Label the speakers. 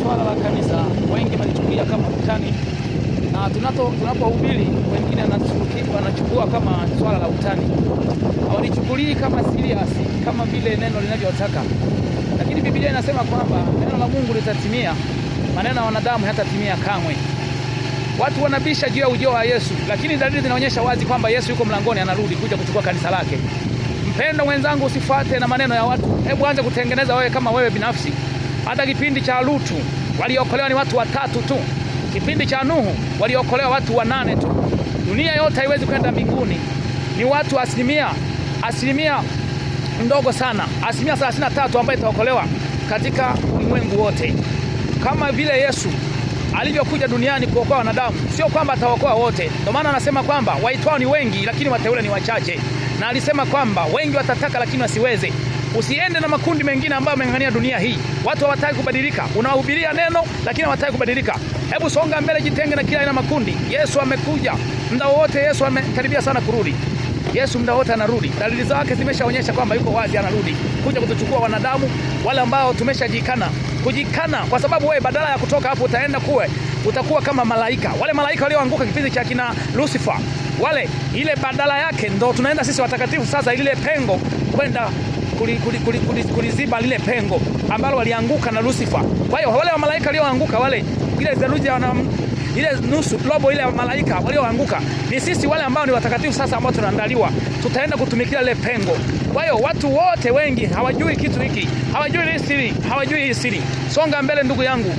Speaker 1: swala la kanisa wengi wanachukulia kama utani, na tunapohubiri wengine wanachukua kama swala la utani, hawalichukulii kama serious kama vile neno linavyotaka. Lakini Biblia inasema kwamba neno la Mungu litatimia, maneno ya wanadamu hayatatimia kamwe. Watu wanabisha juu ya ujio wa Yesu, lakini dalili zinaonyesha wazi kwamba Yesu yuko mlangoni, anarudi kuja kuchukua kanisa lake. Mpendo mwenzangu, usifuate na maneno ya watu. Hebu anza kutengeneza wewe kama wewe binafsi. Hata kipindi cha Lutu waliokolewa ni watu 3 tu. Kipindi cha Nuhu waliokolewa watu 8 tu. Dunia yote haiwezi kwenda mbinguni. Ni watu asilimia ndogo sana, asilimia 33 ambayo itaokolewa katika ulimwengu wote. Kama vile Yesu alivyokuja duniani kuokoa wanadamu, sio kwamba ataokoa wote. Ndio maana anasema kwamba waitwao ni wengi lakini wateule ni wachache. Na alisema kwamba wengi watataka lakini wasiweze. Usiende na makundi mengine ambayo yameng'ang'ania dunia hii. Watu hawataka kubadilika. Unawahubiria neno lakini hawataka kubadilika. Hebu songa mbele, jitenge na kila aina makundi. Yesu amekuja. Muda wote Yesu amekaribia sana kurudi. Yesu muda wote anarudi. Dalili zake zimeshaonyesha kwamba yuko wazi anarudi kuja kutuchukua wanadamu wale ambao tumeshajikana. Kujikana kwa sababu wewe badala ya kutoka hapo utakuwa kama malaika. Wale malaika walioanguka kipindi cha kina Lucifer. Ile badala yake ndo tunaenda sisi watakatifu sasa, ile pengo kwenda kuliziba lile pengo ambalo walianguka na Lucifer. Kwa hiyo wale wa malaika walioanguka ile theluji ile nusu robo ile malaika walioanguka ni sisi wale ambao ni watakatifu sasa, ambao tunaandaliwa tutaenda kutumikia ile pengo. Kwa hiyo watu wote wengi hawajui kitu hiki, hawajui hii siri. Songa mbele ndugu yangu.